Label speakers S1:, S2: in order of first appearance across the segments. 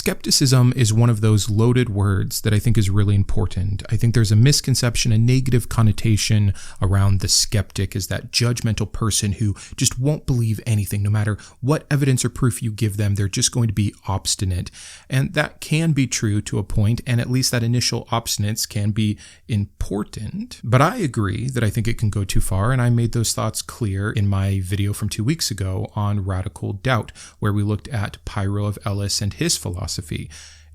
S1: skepticism is one of those loaded words that I think is really important. I think there's a misconception, a negative connotation around the skeptic as that judgmental person who just won't believe anything. No matter what evidence or proof you give them, they're just going to be obstinate. And that can be true to a point, and at least that initial obstinance can be important. But I agree that I think it can go too far, and I made those thoughts clear in my video from 2 weeks ago on radical doubt, where we looked at Pyrrho of Elis and his philosophy.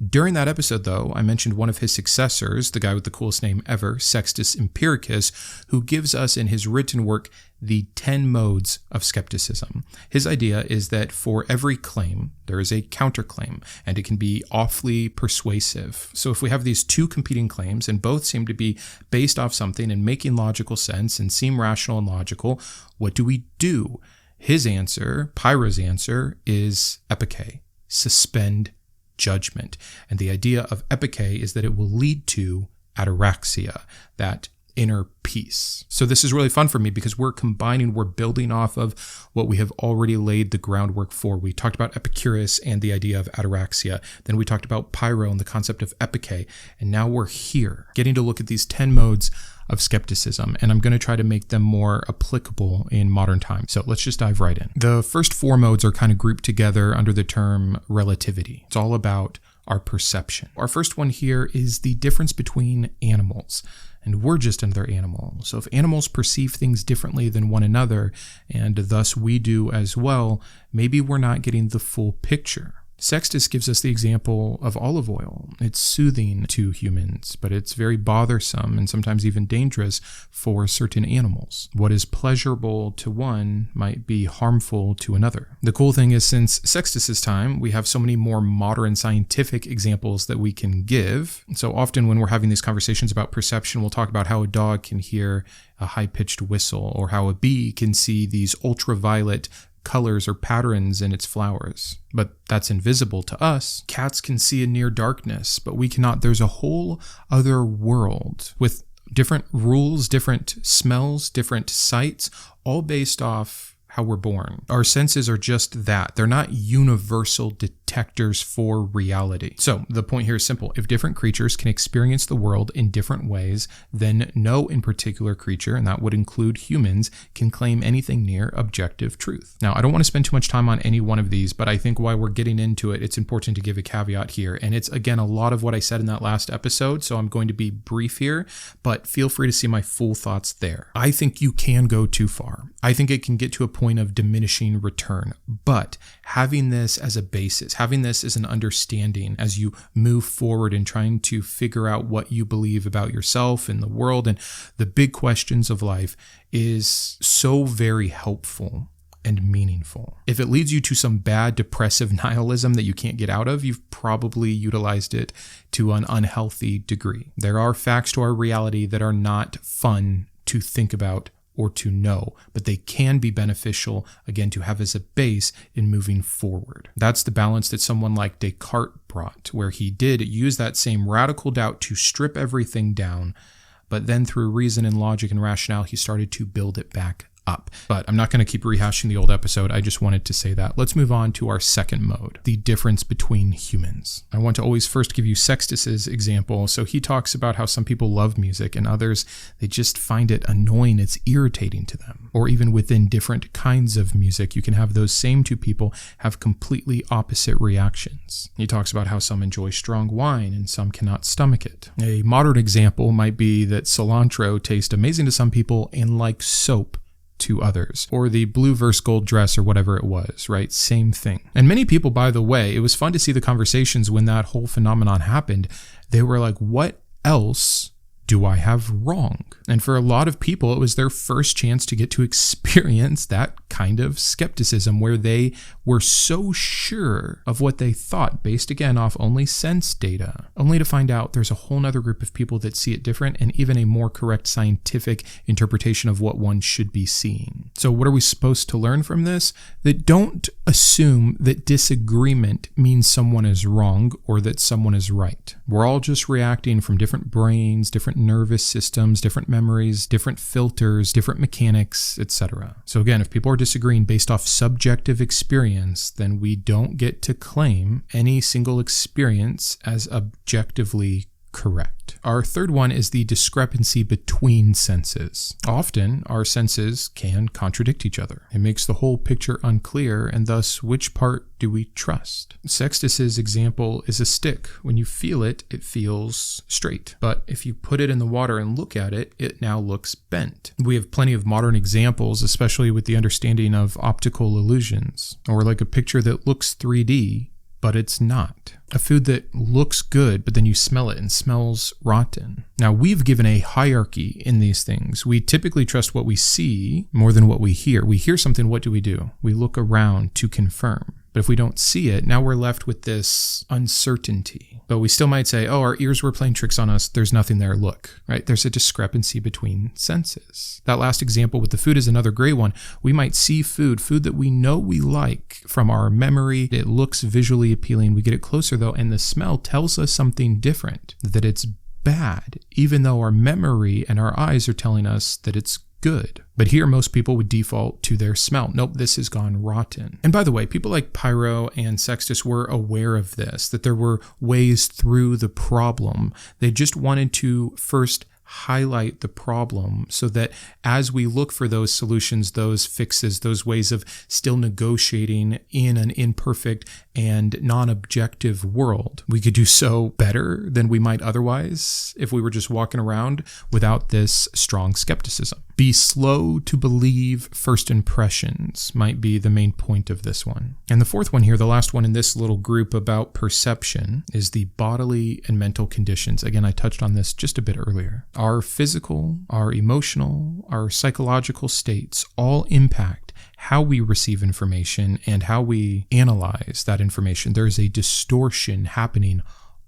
S1: During that episode, though, I mentioned one of his successors, the guy with the coolest name ever, Sextus Empiricus, who gives us in his written work the 10 modes of skepticism. His idea is that for every claim, there is a counterclaim, and it can be awfully persuasive. So if we have these two competing claims, and both seem to be based off something and making logical sense and seem rational and logical, what do we do? His answer, Pyrrho's answer, is epike, suspend judgment. And the idea of epike is that it will lead to ataraxia, that inner peace. So this is really fun for me because we're building off of what we have already laid the groundwork for. We talked about Epicurus and the idea of ataraxia. Then we talked about Pyrrho and the concept of epike. And now we're here, getting to look at these 10 modes of skepticism, and I'm going to try to make them more applicable in modern times. So let's just dive right in. The first 4 modes are kind of grouped together under the term relativity. It's all about our perception. Our first one here is the difference between animals, and we're just another animal. So if animals perceive things differently than one another, and thus we do as well, maybe we're not getting the full picture. Sextus gives us the example of olive oil. It's soothing to humans, but it's very bothersome and sometimes even dangerous for certain animals. What is pleasurable to one might be harmful to another. The cool thing is, since Sextus's time, we have so many more modern scientific examples that we can give. So often when we're having these conversations about perception, we'll talk about how a dog can hear a high-pitched whistle, or how a bee can see these ultraviolet colors or patterns in its flowers. But that's invisible to us. Cats can see in near darkness, but we cannot. There's a whole other world with different rules, different smells, different sights, all based off how we're born. Our senses are just that. They're not universal detectors for reality. So the point here is simple. If different creatures can experience the world in different ways, then no in particular creature, and that would include humans, can claim anything near objective truth. Now, I don't want to spend too much time on any one of these, but I think while we're getting into it, it's important to give a caveat here. And it's, again, a lot of what I said in that last episode, so I'm going to be brief here, but feel free to see my full thoughts there. I think you can go too far. I think it can get to a point of diminishing return, but having this as a basis, having this as an understanding as you move forward in trying to figure out what you believe about yourself and the world and the big questions of life is so very helpful and meaningful. If it leads you to some bad depressive nihilism that you can't get out of, you've probably utilized it to an unhealthy degree. There are facts to our reality that are not fun to think about or to know, but they can be beneficial, again, to have as a base in moving forward. That's the balance that someone like Descartes brought, where he did use that same radical doubt to strip everything down, but then through reason and logic and rationale, he started to build it back up. But I'm not going to keep rehashing the old episode. I just wanted to say that. Let's move on to our second mode, the difference between humans. I want to always first give you Sextus's example. So he talks about how some people love music and others, they just find it annoying. It's irritating to them. Or even within different kinds of music, you can have those same two people have completely opposite reactions. He talks about how some enjoy strong wine and some cannot stomach it. A modern example might be that cilantro tastes amazing to some people and like soap to others, or the blue versus gold dress or whatever it was, right? Same thing. And many people, by the way, it was fun to see the conversations when that whole phenomenon happened. They were like, what else do I have wrong? And for a lot of people, it was their first chance to get to experience that kind of skepticism where they were so sure of what they thought based, again, off only sense data, only to find out there's a whole nother group of people that see it different and even a more correct scientific interpretation of what one should be seeing. So what are we supposed to learn from this? That don't assume that disagreement means someone is wrong or that someone is right. We're all just reacting from different brains, different nervous systems, different memories, different filters, different mechanics, etc. So again, if people are disagreeing based off subjective experience, then we don't get to claim any single experience as objectively correct. Our third one is the discrepancy between senses. Often, our senses can contradict each other. It makes the whole picture unclear, and thus, which part do we trust? Sextus's example is a stick. When you feel it, it feels straight. But if you put it in the water and look at it, it now looks bent. We have plenty of modern examples, especially with the understanding of optical illusions, or like a picture that looks 3D, but it's not. A food that looks good, but then you smell it and smells rotten. Now, we've given a hierarchy in these things. We typically trust what we see more than what we hear. We hear something, what do? We look around to confirm. But if we don't see it, now we're left with this uncertainty. But we still might say, oh, our ears were playing tricks on us. There's nothing there. Look, right? There's a discrepancy between senses. That last example with the food is another great one. We might see food that we know we like from our memory. It looks visually appealing. We get it closer though, and the smell tells us something different, that it's bad, even though our memory and our eyes are telling us that it's good. But here, most people would default to their smell. Nope, this has gone rotten. And by the way, people like Pyro and Sextus were aware of this, that there were ways through the problem. They just wanted to first highlight the problem so that as we look for those solutions, those fixes, those ways of still negotiating in an imperfect and non-objective world, we could do so better than we might otherwise if we were just walking around without this strong skepticism. Be slow to believe first impressions might be the main point of this one. And the fourth one here, the last one in this little group about perception, is the bodily and mental conditions. Again, I touched on this just a bit earlier. Our physical, our emotional, our psychological states all impact how we receive information and how we analyze that information. There's a distortion happening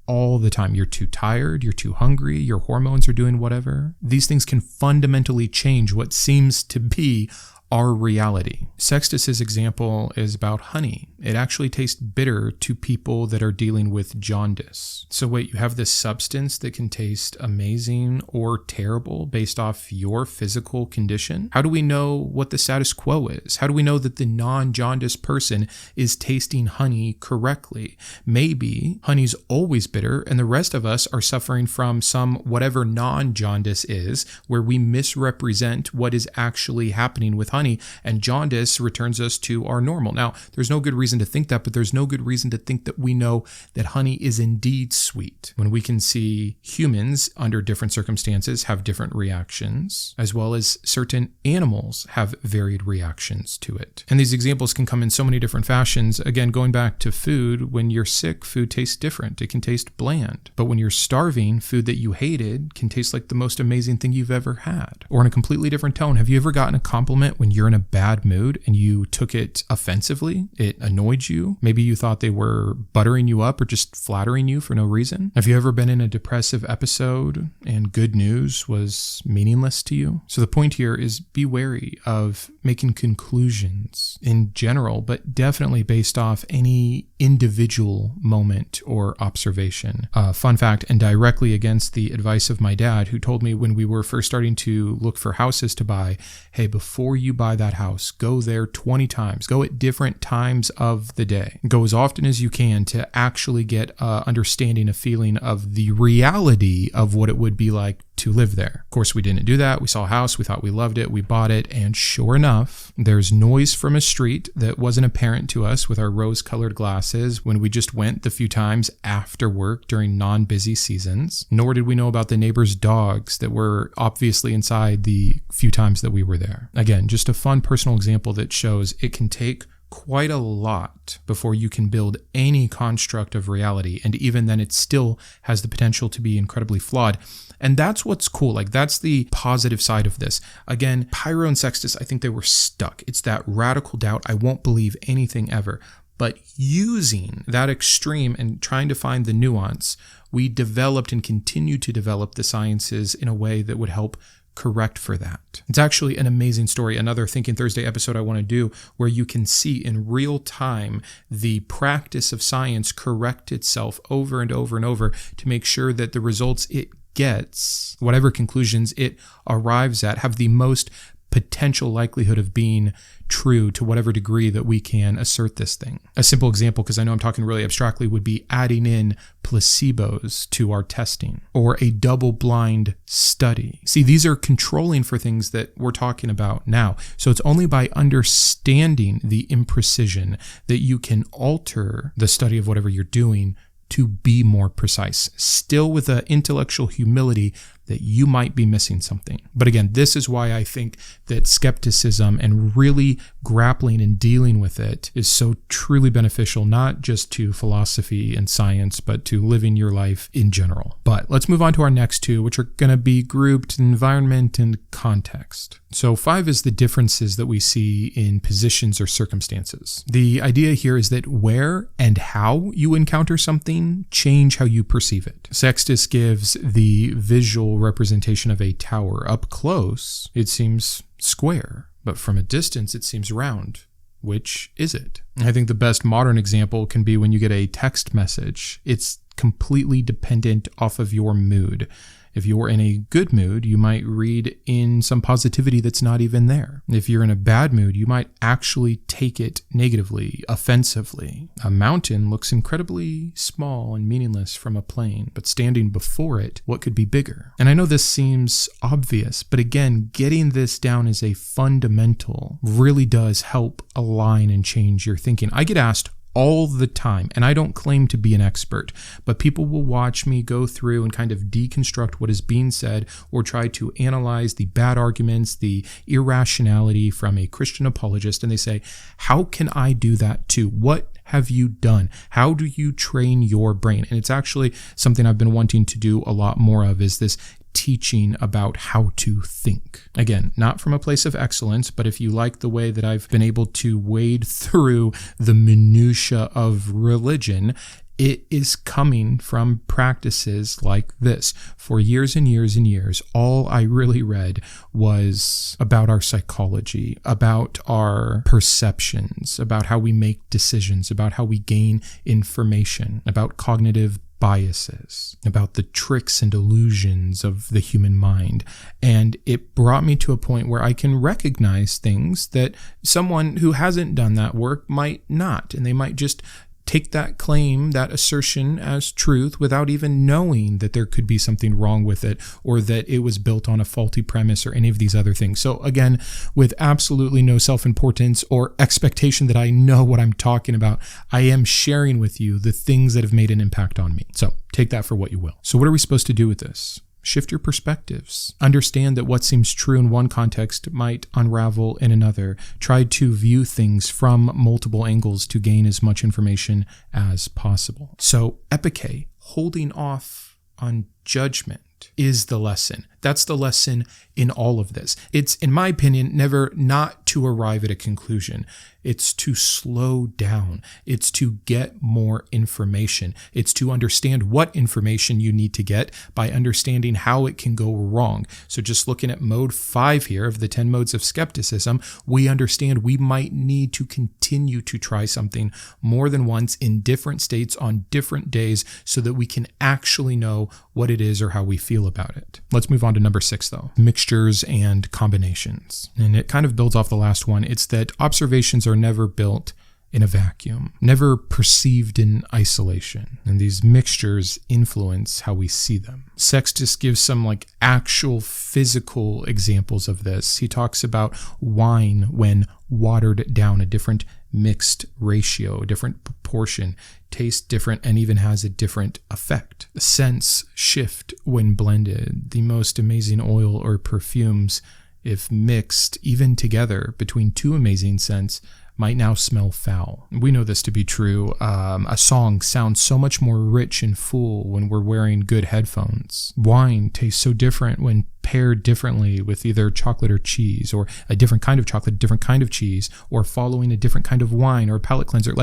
S1: all the time. You're too tired, you're too hungry, your hormones are doing whatever. These things can fundamentally change what seems to be our reality. Sextus's example is about honey. It actually tastes bitter to people that are dealing with jaundice. So wait, you have this substance that can taste amazing or terrible based off your physical condition? How do we know what the status quo is? How do we know that the non-jaundice person is tasting honey correctly? Maybe honey's always bitter and the rest of us are suffering from some whatever non-jaundice is, where we misrepresent what is actually happening with honey, and jaundice returns us to our normal. Now, there's no good reason to think that, but there's no good reason to think that we know that honey is indeed sweet, when we can see humans under different circumstances have different reactions, as well as certain animals have varied reactions to it. And these examples can come in so many different fashions. Again, going back to food, when you're sick, food tastes different. It can taste bland. But when you're starving, food that you hated can taste like the most amazing thing you've ever had. Or in a completely different tone, have you ever gotten a compliment when you're in a bad mood and you took it offensively? It annoyed you. Maybe you thought they were buttering you up or just flattering you for no reason. Have you ever been in a depressive episode and good news was meaningless to you? So the point here is be wary of making conclusions in general, but definitely based off any individual moment or observation. Fun fact, and directly against the advice of my dad, who told me when we were first starting to look for houses to buy, hey, before you buy that house, go there 20 times. Go at different times of the day. Go as often as you can to actually get understanding, a feeling of the reality of what it would be like to live there. Of course, we didn't do that. We saw a house, we thought we loved it, we bought it, and sure enough, there's noise from a street that wasn't apparent to us with our rose-colored glasses when we just went the few times after work during non-busy seasons, nor did we know about the neighbor's dogs that were obviously inside the few times that we were there. Again, just a fun personal example that shows it can take quite a lot before you can build any construct of reality, and even then it still has the potential to be incredibly flawed. And that's what's cool. Like, that's the positive side of this. Again, Pyro and Sextus, I think they were stuck. It's that radical doubt. I won't believe anything ever. But using that extreme and trying to find the nuance, we developed and continue to develop the sciences in a way that would help correct for that. It's actually an amazing story. Another Thinking Thursday episode I want to do where you can see in real time the practice of science correct itself over and over and over to make sure that the results it gets, whatever conclusions it arrives at, have the most potential likelihood of being true to whatever degree that we can assert this thing. A simple example, because I know I'm talking really abstractly, would be adding in placebos to our testing or a double-blind study. See, these are controlling for things that we're talking about now. So it's only by understanding the imprecision that you can alter the study of whatever you're doing to be more precise, still with an intellectual humility that you might be missing something. But again, this is why I think that skepticism and really grappling and dealing with it is so truly beneficial, not just to philosophy and science, but to living your life in general. But let's move on to our next two, which are going to be grouped environment and context. So 5 is the differences that we see in positions or circumstances. The idea here is that where and how you encounter something change how you perceive it. Sextus gives the visual representation of a tower. Up close, it seems square, but from a distance, it seems round. Which is it? I think the best modern example can be when you get a text message. It's completely dependent off of your mood. If you're in a good mood, you might read in some positivity that's not even there. If you're in a bad mood, you might actually take it negatively, offensively. A mountain looks incredibly small and meaningless from a plane, but standing before it, what could be bigger? And I know this seems obvious, but again, getting this down as a fundamental really does help align and change your thinking. I get asked all the time, and I don't claim to be an expert, but people will watch me go through and kind of deconstruct what is being said or try to analyze the bad arguments, the irrationality from a Christian apologist, and they say, how can I do that too? What have you done? How do you train your brain? And it's actually something I've been wanting to do a lot more of, is this teaching about how to think. Again, not from a place of excellence, but if you like the way that I've been able to wade through the minutia of religion, it is coming from practices like this. For years and years and years, all I really read was about our psychology, about our perceptions, about how we make decisions, about how we gain information, about cognitive biases, about the tricks and illusions of the human mind. And it brought me to a point where I can recognize things that someone who hasn't done that work might not, and they might just take that claim, that assertion as truth without even knowing that there could be something wrong with it or that it was built on a faulty premise or any of these other things. So again, with absolutely no self-importance or expectation that I know what I'm talking about, I am sharing with you the things that have made an impact on me. So take that for what you will. So what are we supposed to do with this? Shift your perspectives. Understand that what seems true in one context might unravel in another. Try to view things from multiple angles to gain as much information as possible. So, epike, holding off on judgment, is the lesson. That's the lesson in all of this. It's, in my opinion, never not to arrive at a conclusion. It's to slow down. It's to get more information. It's to understand what information you need to get by understanding how it can go wrong. So just looking at mode 5 here of the 10 modes of skepticism, we understand we might need to continue to try something more than once in different states on different days so that we can actually know what it is or how we feel about it. Let's move on to number 6 though, mixtures and combinations. And it kind of builds off the last one. It's that observations are never built in a vacuum, never perceived in isolation. And these mixtures influence how we see them. Sextus gives some actual physical examples of this. He talks about wine when watered down, a different mixed ratio, a different proportion, tastes different, and even has a different effect. Scents shift when blended. The most amazing oil or perfumes, if mixed even together between two amazing scents, might now smell foul. We know this to be true. A song sounds so much more rich and full when we're wearing good headphones. Wine tastes so different when paired differently with either chocolate or cheese, or a different kind of chocolate, different kind of cheese, or following a different kind of wine or a palate cleanser.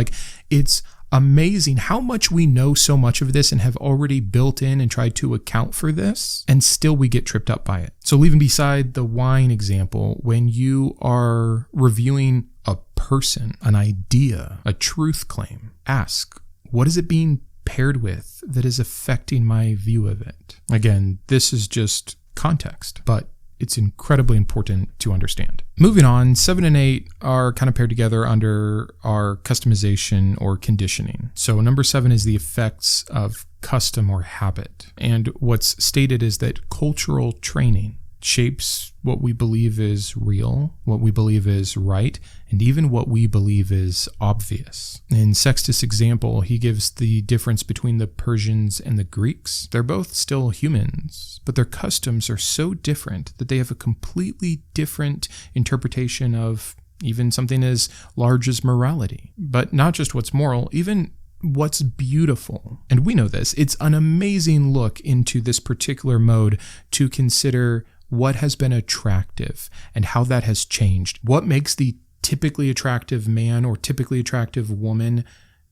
S1: It's amazing how much we know so much of this and have already built in and tried to account for this, and still we get tripped up by it. So leaving beside the wine example, when you are reviewing a person, an idea, a truth claim, ask, what is it being paired with that is affecting my view of it? Again, this is just context, but it's incredibly important to understand. Moving on, 7 and 8 are kind of paired together under our customization or conditioning. So number 7 is the effects of custom or habit. And what's stated is that cultural training shapes what we believe is real, what we believe is right, and even what we believe is obvious. In Sextus' example, he gives the difference between the Persians and the Greeks. They're both still humans, but their customs are so different that they have a completely different interpretation of even something as large as morality. But not just what's moral, even what's beautiful. And we know this. It's an amazing look into this particular mode to consider what has been attractive and how that has changed. What makes the typically attractive man or typically attractive woman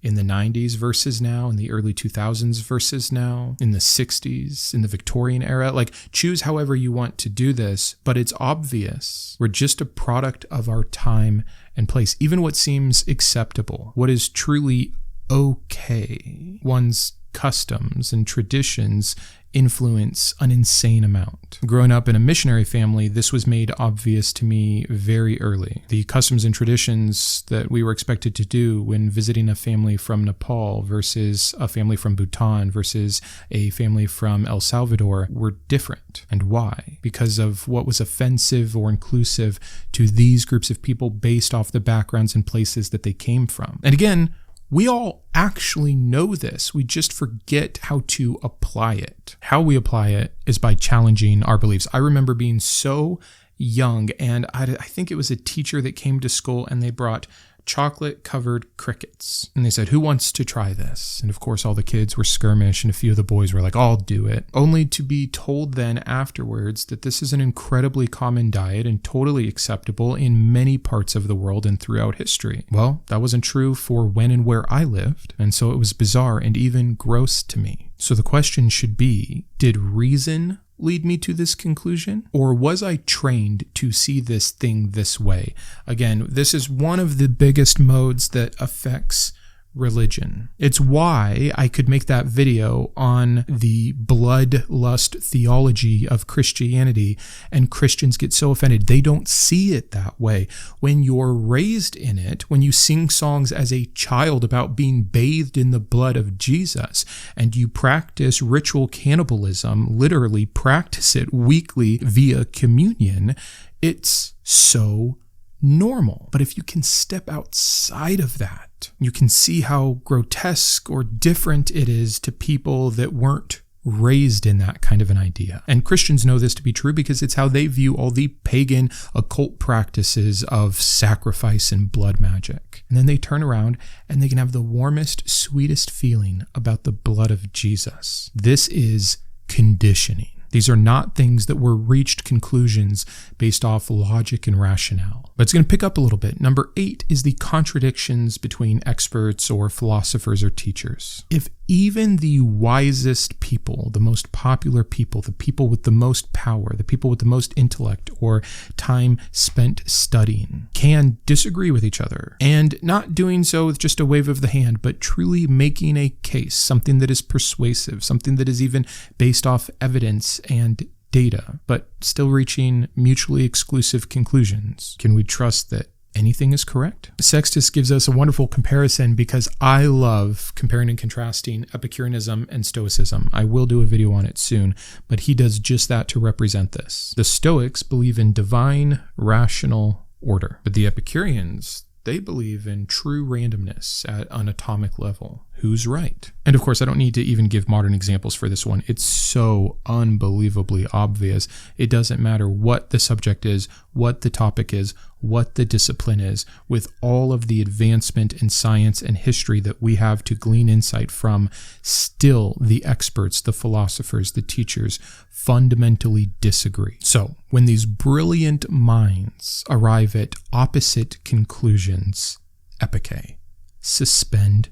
S1: in the 90s versus now, in the early 2000s versus now, in the 60s, in the Victorian era. Like, choose however you want to do this, but it's obvious. We're just a product of our time and place. Even what seems acceptable, what is truly okay, one's customs and traditions influence an insane amount. Growing up in a missionary family, this was made obvious to me very early. The customs and traditions that we were expected to do when visiting a family from Nepal versus a family from Bhutan versus a family from El Salvador were different. And why? Because of what was offensive or inclusive to these groups of people based off the backgrounds and places that they came from. And again, we all actually know this. We just forget how to apply it. How we apply it is by challenging our beliefs. I remember being so young, and I think it was a teacher that came to school and they brought chocolate-covered crickets. And they said, who wants to try this? And of course, all the kids were skirmish, and a few of the boys were like, I'll do it. Only to be told then afterwards that this is an incredibly common diet and totally acceptable in many parts of the world and throughout history. Well, that wasn't true for when and where I lived, and so it was bizarre and even gross to me. So the question should be, did reason lead me to this conclusion? Or was I trained to see this thing this way? Again, this is one of the biggest modes that affects religion. It's why I could make that video on the bloodlust theology of Christianity, and Christians get so offended. They don't see it that way. When you're raised in it, when you sing songs as a child about being bathed in the blood of Jesus, and you practice ritual cannibalism, literally practice it weekly via communion, it's so normal. But if you can step outside of that, you can see how grotesque or different it is to people that weren't raised in that kind of an idea. And Christians know this to be true because it's how they view all the pagan occult practices of sacrifice and blood magic. And then they turn around and they can have the warmest, sweetest feeling about the blood of Jesus. This is conditioning. These are not things that were reached conclusions based off logic and rationale. But it's going to pick up a little bit. Number 8 is the contradictions between experts or philosophers or teachers. If even the wisest people, the most popular people, the people with the most power, the people with the most intellect or time spent studying can disagree with each other, and not doing so with just a wave of the hand, but truly making a case, something that is persuasive, something that is even based off evidence and data, but still reaching mutually exclusive conclusions. Can we trust that anything is correct? Sextus gives us a wonderful comparison because I love comparing and contrasting Epicureanism and Stoicism. I will do a video on it soon, but he does just that to represent this. The Stoics believe in divine, rational order, but the Epicureans, they believe in true randomness at an atomic level. Who's right? And of course, I don't need to even give modern examples for this one. It's so unbelievably obvious. It doesn't matter what the subject is, what the topic is, what the discipline is. With all of the advancement in science and history that we have to glean insight from, still the experts, the philosophers, the teachers fundamentally disagree. So when these brilliant minds arrive at opposite conclusions, epiche, suspend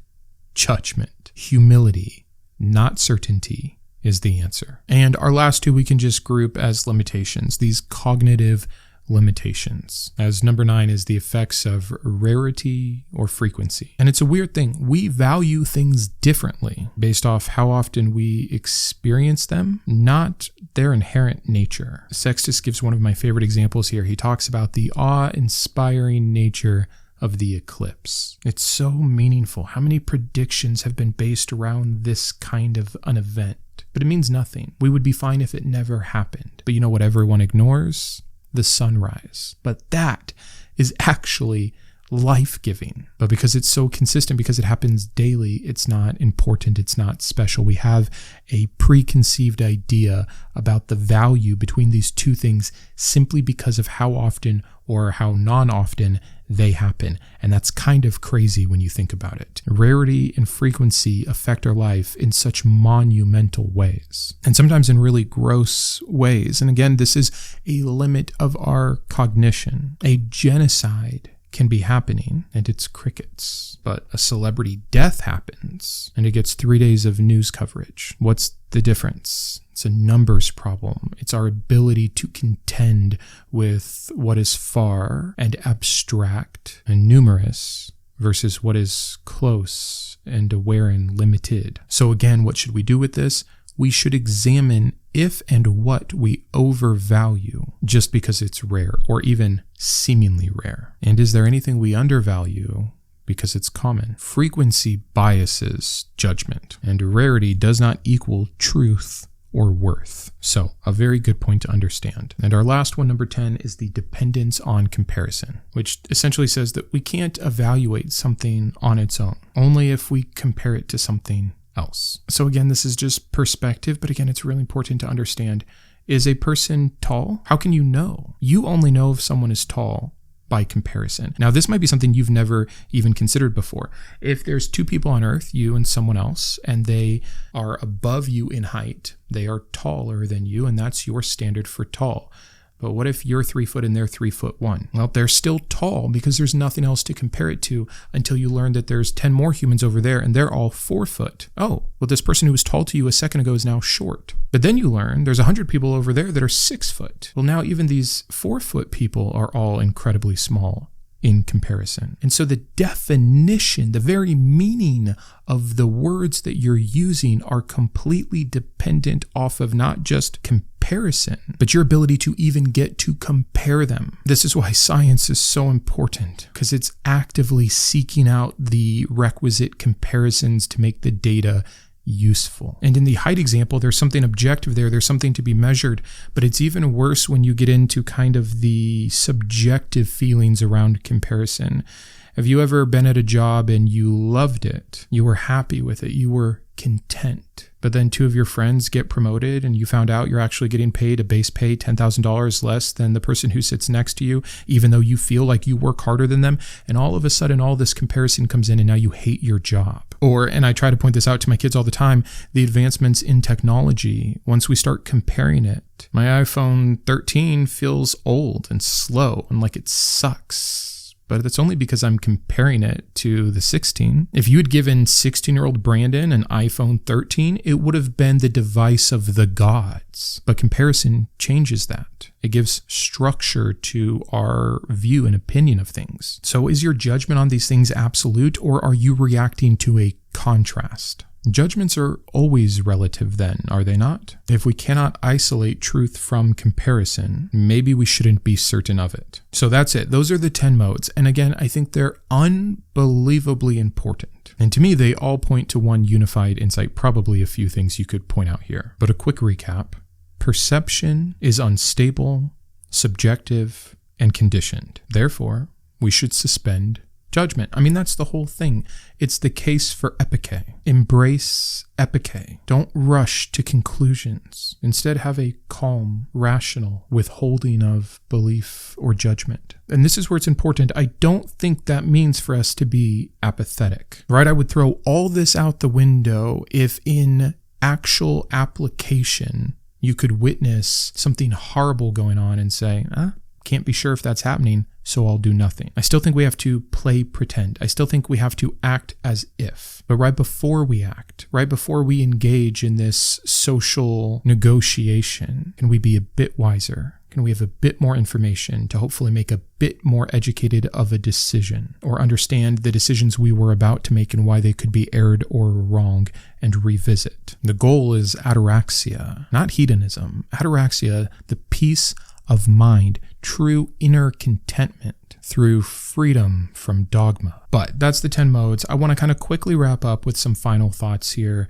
S1: judgment. Humility, not certainty, is the answer. And our last two we can just group as limitations, these cognitive limitations, as number 9 is the effects of rarity or frequency. And it's a weird thing. We value things differently based off how often we experience them, not their inherent nature. Sextus gives one of my favorite examples here. He talks about the awe-inspiring nature of the eclipse. It's so meaningful. How many predictions have been based around this kind of an event? But it means nothing. We would be fine if it never happened. But you know what everyone ignores? The sunrise. But that is actually life-giving. But because it's so consistent, because it happens daily, it's not important, it's not special. We have a preconceived idea about the value between these two things simply because of how often or how non-often they happen. And that's kind of crazy when you think about it. Rarity and frequency affect our life in such monumental ways, and sometimes in really gross ways. And again, this is a limit of our cognition. A genocide can be happening and it's crickets, but a celebrity death happens and it gets 3 days of news coverage. What's the difference? It's a numbers problem. It's our ability to contend with what is far and abstract and numerous versus what is close and aware and limited. So again, what should we do with this? We should examine if and what we overvalue just because it's rare or even seemingly rare. And is there anything we undervalue because it's common? Frequency biases judgment, and rarity does not equal truth or worth. So, a very good point to understand. And our last one, number 10, is the dependence on comparison, which essentially says that we can't evaluate something on its own, only if we compare it to something else. So again, this is just perspective, but again, it's really important to understand. Is a person tall? How can you know? You only know if someone is tall by comparison. Now, this might be something you've never even considered before. If there's two people on Earth, you and someone else, and they are above you in height, they are taller than you, and that's your standard for tall. But what if you're 3 foot and they're 3'1"? Well, they're still tall because there's nothing else to compare it to until you learn that there's 10 more humans over there and they're all 4 foot. Oh, well, this person who was tall to you a second ago is now short. But then you learn there's 100 people over there that are 6 foot. Well, now even these 4 foot people are all incredibly small in comparison. And so the definition, the very meaning of the words that you're using are completely dependent off of not just comparison, but your ability to even get to compare them. This is why science is so important, because it's actively seeking out the requisite comparisons to make the data useful. And in the height example, there's something objective there. There's something to be measured, but it's even worse when you get into kind of the subjective feelings around comparison. Have you ever been at a job and you loved it? You were happy with it. You were content. But then 2 of your friends get promoted and you found out you're actually getting paid a base pay $10,000 less than the person who sits next to you, even though you feel like you work harder than them. And all of a sudden, all this comparison comes in and now you hate your job. Or, and I try to point this out to my kids all the time, the advancements in technology, once we start comparing it, my iPhone 13 feels old and slow and like it sucks. But that's only because I'm comparing it to the 16. If you had given 16-year-old Brandon an iPhone 13, it would have been the device of the gods. But comparison changes that. It gives structure to our view and opinion of things. So is your judgment on these things absolute, or are you reacting to a contrast? Judgments are always relative then, are they not? If we cannot isolate truth from comparison, maybe we shouldn't be certain of it. So that's it. Those are the 10 modes. And again, I think they're unbelievably important. And to me, they all point to one unified insight, probably a few things you could point out here. But a quick recap. Perception is unstable, subjective, and conditioned. Therefore, we should suspend judgment. I mean, that's the whole thing. It's the case for epike. Embrace epike. Don't rush to conclusions. Instead, have a calm, rational withholding of belief or judgment. And this is where it's important. I don't think that means for us to be apathetic, right? I would throw all this out the window if in actual application you could witness something horrible going on and say, Can't be sure if that's happening, so I'll do nothing. I still think we have to play pretend. I still think we have to act as if. But right before we act, right before we engage in this social negotiation, can we be a bit wiser? Can we have a bit more information to hopefully make a bit more educated of a decision, or understand the decisions we were about to make and why they could be erred or wrong, and revisit? The goal is ataraxia, not hedonism. Ataraxia, the peace of mind, true inner contentment through freedom from dogma. But that's the 10 modes. I want to kind of quickly wrap up with some final thoughts here.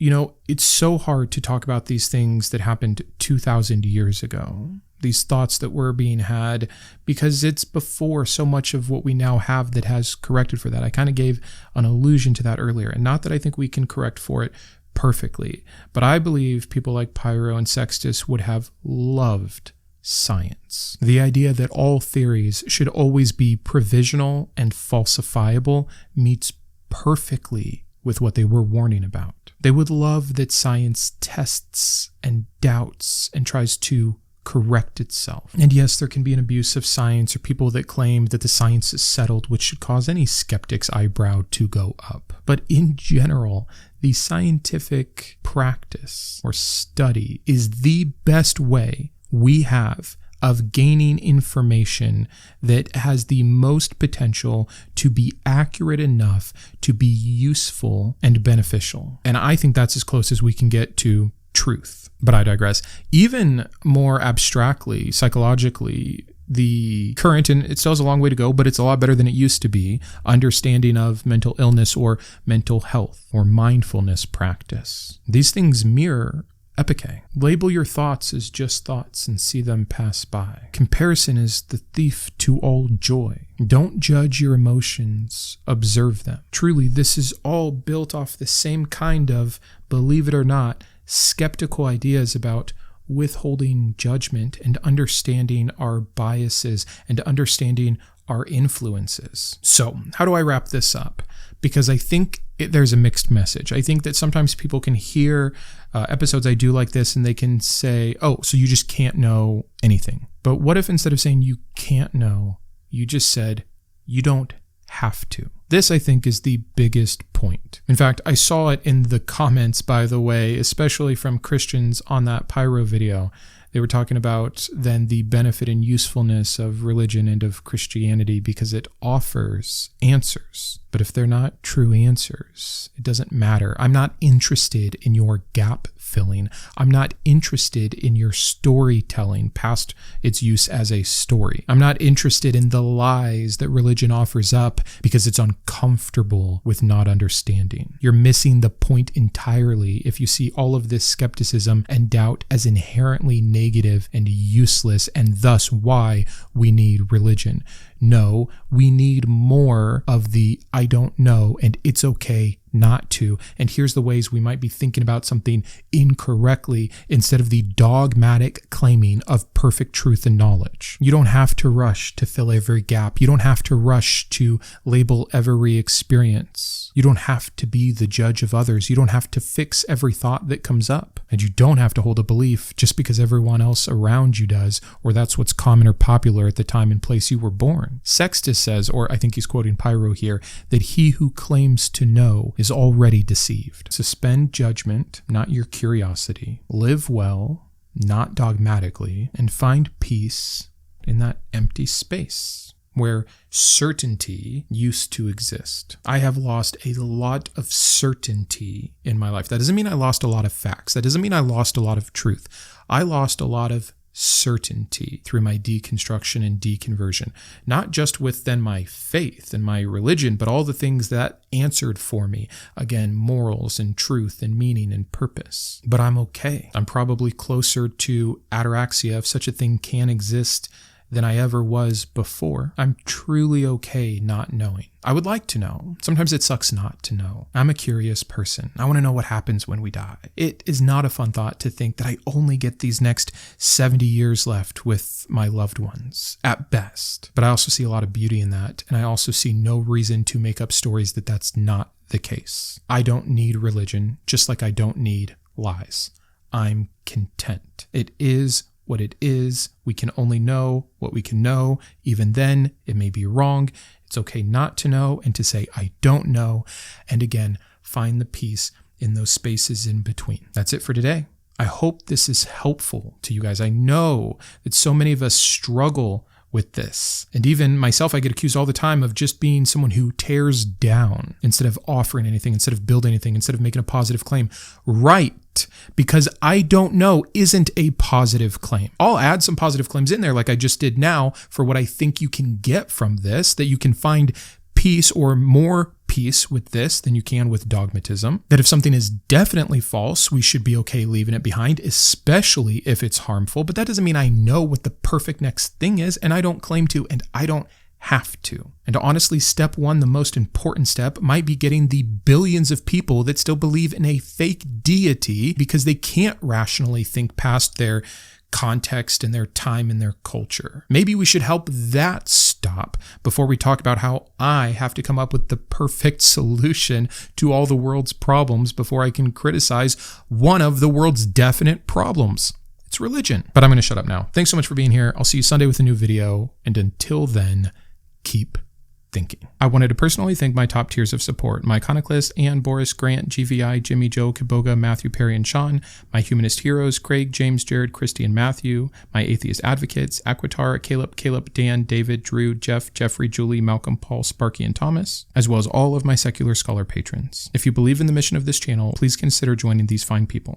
S1: It's so hard to talk about these things that happened 2,000 years ago. These thoughts that were being had, because it's before so much of what we now have that has corrected for that. I kind of gave an allusion to that earlier, and not that I think we can correct for it perfectly, but I believe people like Pyro and Sextus would have loved science. The idea that all theories should always be provisional and falsifiable meets perfectly with what they were warning about. They would love that science tests and doubts and tries to correct itself. And yes, there can be an abuse of science or people that claim that the science is settled, which should cause any skeptic's eyebrow to go up. But in general, the scientific practice or study is the best way we have of gaining information that has the most potential to be accurate enough to be useful and beneficial. And I think that's as close as we can get to truth. But I digress. Even more abstractly, psychologically, the current, and it still has a long way to go, but it's a lot better than it used to be, understanding of mental illness or mental health or mindfulness practice. These things mirror epike. Label your thoughts as just thoughts and see them pass by. Comparison is the thief to all joy. Don't judge your emotions, observe them. Truly, this is all built off the same kind of, believe it or not, skeptical ideas about withholding judgment and understanding our biases and understanding our influences. So, how do I wrap this up? Because I think there's a mixed message. I think that sometimes people can hear episodes I do like this and they can say, oh, so you just can't know anything. But what if instead of saying you can't know, you just said you don't have to? This, I think, is the biggest point. In fact, I saw it in the comments, by the way, especially from Christians on that Pyro video. They were talking about then the benefit and usefulness of religion and of Christianity because it offers answers. But if they're not true answers, it doesn't matter. I'm not interested in your gap filling. I'm not interested in your storytelling past its use as a story. I'm not interested in the lies that religion offers up because it's uncomfortable with not understanding. You're missing the point entirely if you see all of this skepticism and doubt as inherently negative and useless, and thus why we need religion. No, we need more of the I don't know and it's okay not to. And here's the ways we might be thinking about something incorrectly instead of the dogmatic claiming of perfect truth and knowledge. You don't have to rush to fill every gap. You don't have to rush to label every experience. You don't have to be the judge of others. You don't have to fix every thought that comes up. And you don't have to hold a belief just because everyone else around you does, or that's what's common or popular at the time and place you were born. Sextus says, or I think he's quoting Pyro here, that he who claims to know is already deceived. Suspend judgment, not your curiosity. Live well, not dogmatically, and find peace in that empty space where certainty used to exist. I have lost a lot of certainty in my life. That doesn't mean I lost a lot of facts. That doesn't mean I lost a lot of truth. I lost a lot of certainty through my deconstruction and deconversion, not just with then my faith and my religion, but all the things that answered for me. Again, morals and truth and meaning and purpose. But I'm okay. I'm probably closer to ataraxia, if such a thing can exist, than I ever was before. I'm truly okay not knowing. I would like to know. Sometimes it sucks not to know. I'm a curious person. I want to know what happens when we die. It is not a fun thought to think that I only get these next 70 years left with my loved ones, at best. But I also see a lot of beauty in that, and I also see no reason to make up stories that that's not the case. I don't need religion, just like I don't need lies. I'm content. It is what it is. We can only know what we can know. Even then, it may be wrong. It's okay not to know and to say, I don't know. And again, find the peace in those spaces in between. That's it for today. I hope this is helpful to you guys. I know that so many of us struggle with this. And even myself, I get accused all the time of just being someone who tears down instead of offering anything, instead of building anything, instead of making a positive claim. Right. Because I don't know isn't a positive claim. I'll add some positive claims in there like I just did now for what I think you can get from this, that you can find peace or more peace with this than you can with dogmatism. That if something is definitely false, we should be okay leaving it behind, especially if it's harmful. But that doesn't mean I know what the perfect next thing is, and I don't claim to, and I don't have to. And honestly, step one, the most important step, might be getting the billions of people that still believe in a fake deity because they can't rationally think past their context and their time and their culture. Maybe we should help that stop before we talk about how I have to come up with the perfect solution to all the world's problems before I can criticize one of the world's definite problems. It's religion. But I'm going to shut up now. Thanks so much for being here. I'll see you Sunday with a new video. And until then, keep thinking. I wanted to personally thank my top tiers of support, my Iconoclast, Ann, Boris, Grant, GVI, Jimmy, Joe, Kitboga, Matthew, Perry, and Shawn, my Humanist heroes, Craig, James, Jarrod, Kristi, and Matthew, my Atheist advocates, Aquitar, Caleb, Dan, David, Drew, Jeff, Jeffrey, Julie, Malcom, Paul, Sparky, and Thomas, as well as all of my secular scholar patrons. If you believe in the mission of this channel, please consider joining these fine people.